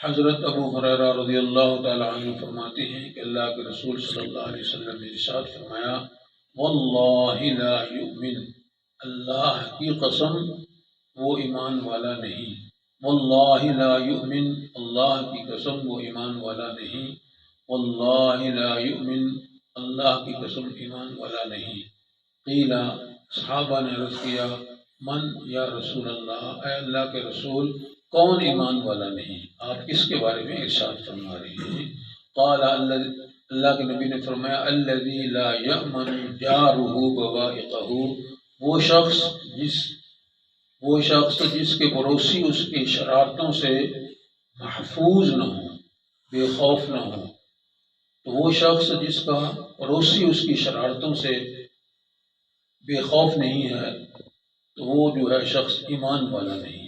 حضرت ابو ہریرہ رضی اللہ تعالی عنہ فرماتے ہیں کہ اللہ کے رسول صلی اللہ علیہ وسلم نے ارشاد فرمایا، واللہ لا یؤمن، اللہ کی قسم وہ ایمان والا نہیں، واللہ لا یؤمن، اللہ کی قسم وہ ایمان والا نہیں، واللہ لا یؤمن، اللہ کی قسم ایمان والا نہیں۔ قیل، صحابہ نے عرض کیا، من یا رسول اللہ، اے اللہ کے رسول کون ایمان والا نہیں، آپ کس کے بارے میں ارشاد فرما رہے ہیں؟ قال، اللہ کے نبی نے فرمایا، الذی لا یأمن جارہ بوائقہ، وہ شخص جس کے پڑوسی اس کی شرارتوں سے محفوظ نہ ہو، بے خوف نہ ہو۔ تو وہ شخص جس کا پڑوسی اس کی شرارتوں سے بے خوف نہیں ہے تو وہ جو ہے شخص ایمان والا نہیں ہے۔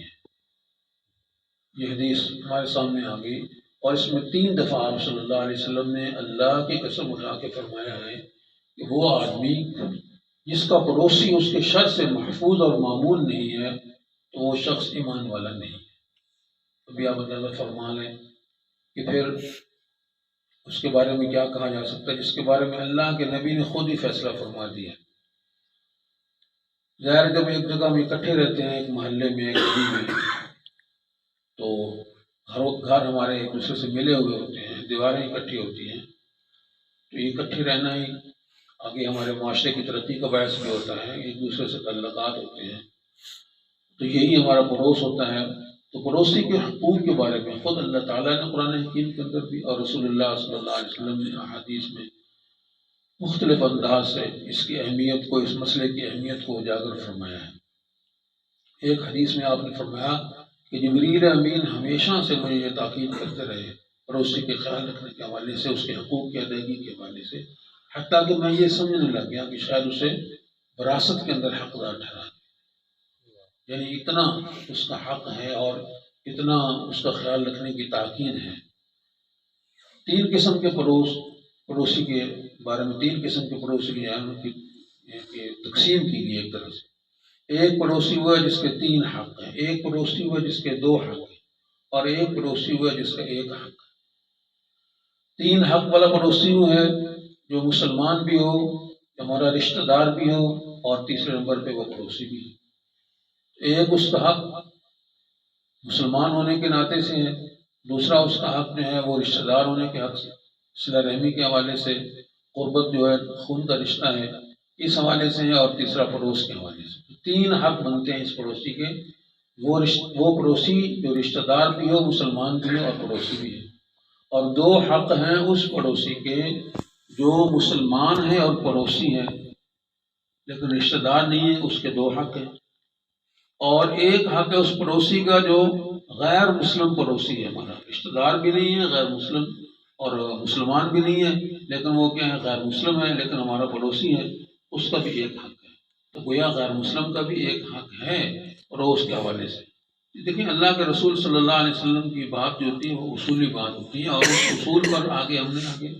یہ حدیث ہمارے سامنے آ گئی، اور اس میں 3 دفعہ آپ صلی اللہ علیہ وسلم نے اللہ کی قسم اٹھا کے فرمایا ہے کہ وہ آدمی جس کا پڑوسی اس کے شر سے محفوظ اور معمول نہیں ہے تو وہ شخص ایمان والا نہیں ہے۔ ابھی آپ اندازہ فرما لیں کہ پھر اس کے بارے میں کیا کہا جا سکتا ہے جس کے بارے میں اللہ کے نبی نے خود ہی فیصلہ فرما دیا۔ ظاہر جب ایک جگہ میں اکٹھے رہتے ہیں، ایک محلے میں، ایک گلی میں، تو گھر ہمارے ایک دوسرے سے ملے ہوئے ہوتے ہیں، دیواریں اکٹھی ہوتی ہیں، تو یہ اکٹھے رہنا ہی آگے ہمارے معاشرے کی ترقی کا باعث بھی ہوتا ہے، ایک دوسرے سے تعلقات ہوتے ہیں، تو یہی ہمارا پڑوس ہوتا ہے۔ تو پڑوسی کے حقوق کے بارے میں خود اللہ تعالیٰ نے قرآن حکیم کے اندر بھی اور رسول اللہ صلی اللہ علیہ وسلم نے احادیث میں مختلف انداز سے اس کی اہمیت کو، اس مسئلے کی اہمیت کو اجاگر فرمایا ہے۔ ایک حدیث میں آپ نے فرمایا کہ جبریل امین ہمیشہ سے مجھے یہ تاکید کرتے رہے پڑوسی کے خیال رکھنے کے حوالے سے، اس کے حقوق کی ادائیگی کے حوالے سے، حتیٰ کہ میں یہ سمجھنے لگ گیا کہ شاید اسے وراثت کے اندر حقدار ٹھہرا، یعنی اتنا اس کا حق ہے اور اتنا اس کا خیال رکھنے کی تاکید ہے۔ 3 قسم کے پڑوسی کے بارے میں 3 قسم کے پڑوسی کی تقسیم کی گئی ایک طرح سے۔ ایک پڑوسی ہوا جس کے 3 حق ہیں، ایک پڑوسی ہوا جس کے 2 حق ہیں، اور ایک پڑوسی ہوا جس کا 1 حق ہے۔ 3 حق والا پڑوسی وہ ہے جو مسلمان بھی ہو، ہمارا رشتہ دار بھی ہو، اور تیسرے نمبر پہ وہ پڑوسی بھی ہو۔ ایک اس کا حق مسلمان ہونے کے ناطے سے ہے، دوسرا اس کا حق جو ہے وہ رشتہ دار ہونے کے حق سے، صلہ رحمی کے حوالے سے، قربت جو ہے خون کا رشتہ ہے اس حوالے سے ہے، اور تیسرا پڑوس کے حوالے سے۔ 3 حق بنتے ہیں اس پڑوسی کے، وہ پڑوسی جو رشتہ دار بھی ہو، مسلمان بھی ہو اور پڑوسی بھی ہے، اور 2 حق ہیں اس پڑوسی کے جو مسلمان ہے اور پڑوسی ہے لیکن رشتہ دار نہیں ہے، اس کے 2 حق ہیں، اور 1 حق ہے اس پڑوسی کا جو غیر مسلم پڑوسی ہے، ہمارا رشتہ دار بھی نہیں ہے، غیر مسلم اور مسلمان بھی نہیں ہے، لیکن وہ کیا ہے، غیر مسلم ہے لیکن ہمارا پڑوسی ہے، اس کا بھی 1 حق ہے۔ تو گویا غیر مسلم کا بھی 1 حق ہے پڑوس کے حوالے سے۔ دیکھیں اللہ کے رسول صلی اللہ علیہ وسلم کی بات جو ہوتی ہے وہ اصولی بات ہوتی ہے، اور اس اصول پر آگے ہم نے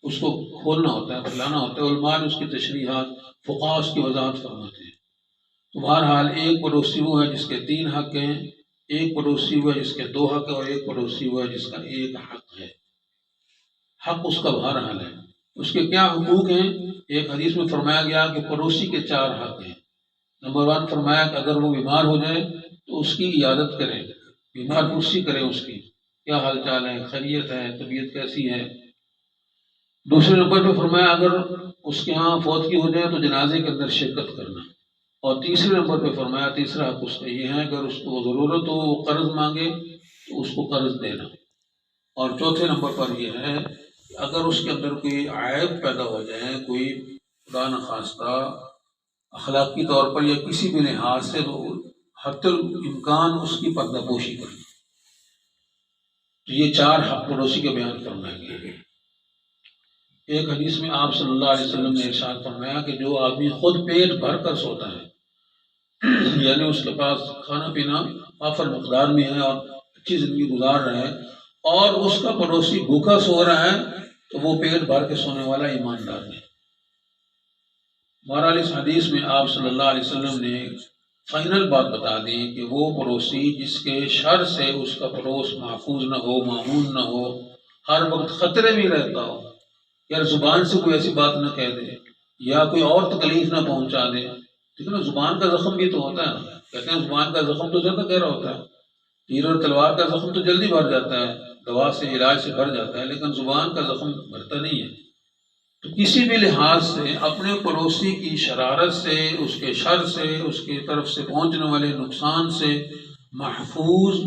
اس کو کھولنا ہوتا ہے، پھیلانا ہوتا ہے، علماء نے اس کی تشریحات، فقہاء اس کی وضاحت فرماتے ہیں۔ تو بہرحال ایک پڑوسی وہ ہے جس کے 3 حق ہیں، ایک پڑوسی ہوا جس کے 2 حق ہے، اور ایک پڑوسی ہوا جس کا 1 حق ہے۔ حق اس کا بہرحال ہے۔ اس کے کیا حقوق ہیں؟ ایک حدیث میں فرمایا گیا کہ پڑوسی کے 4 حق ہیں۔ نمبر 1 فرمایا کہ اگر وہ بیمار ہو جائے تو اس کی عیادت کریں، بیمار پرسی کریں، اس کی کیا حال چال ہے، خیریت ہے، طبیعت کیسی ہے۔ دوسرے نمبر پہ فرمایا اگر اس کے ہاں فوتگی ہو جائے تو جنازے کے اندر شرکت کرنا، اور تیسرے نمبر پہ فرمایا تیسرا حق اس کا یہ ہے اگر اس کو ضرورت ہو، وہ قرض مانگے تو اس کو قرض دینا، اور چوتھے نمبر پر یہ ہے کہ اگر اس کے اندر کوئی عیب پیدا ہو جائے، کوئی خدا نخواستہ اخلاقی طور پر یا کسی بھی لحاظ سے، تو حتی الامکان اس کی پردہ پوشی کرنا۔ تو یہ 4 حق پڑوسی کے بیان فرمائے گئے۔ ایک حدیث میں آپ صلی اللہ علیہ وسلم نے ارشاد فرمایا کہ جو آدمی خود پیٹ بھر کر سوتا ہے، یعنی اس کے پاس کھانا پینا وافر مقدار میں ہے اور اچھی زندگی گزار رہا ہے، اور اس کا پڑوسی بھوکا سو رہا ہے، تو وہ پیٹ بھر کے سونے والا ایماندار نہیں۔ بہرحال اس حدیث میں آپ صلی اللہ علیہ وسلم نے فائنل بات بتا دی کہ وہ پڑوسی جس کے شر سے اس کا پڑوس محفوظ نہ ہو، معمون نہ ہو، ہر وقت خطرے میں رہتا ہو، یا زبان سے کوئی ایسی بات نہ کہہ دے یا کوئی اور تکلیف نہ پہنچا دے، ٹھیک ہے نا، زبان کا زخم بھی تو ہوتا ہے نا، کہتے ہیں زبان کا زخم تو زیادہ گہرا ہوتا ہے، تیر اور تلوار کا زخم تو جلدی بھر جاتا ہے، دوا سے علاج سے بھر جاتا ہے، لیکن زبان کا زخم بھرتا نہیں ہے۔ تو کسی بھی لحاظ سے اپنے پڑوسی کی شرارت سے، اس کے شر سے، اس کی طرف سے پہنچنے والے نقصان سے محفوظ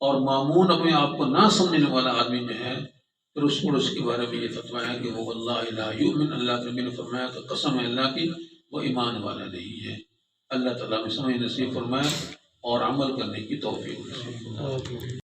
اور معمون اپنے آپ کو نہ سمجھنے والا آدمی جو ہے، پھر اس پڑوس کے بارے میں یہ فتویٰ ہے کہ وہ واللہ لا یؤمن، اللہ کے نبی نے فرمایا کہ قسم ہے اللہ کی وہ ایمان والا نہیں ہے۔ اللہ تعالیٰ میں سمجھ نصیب فرمائے اور عمل کرنے کی توفیق نصیب فرمائے۔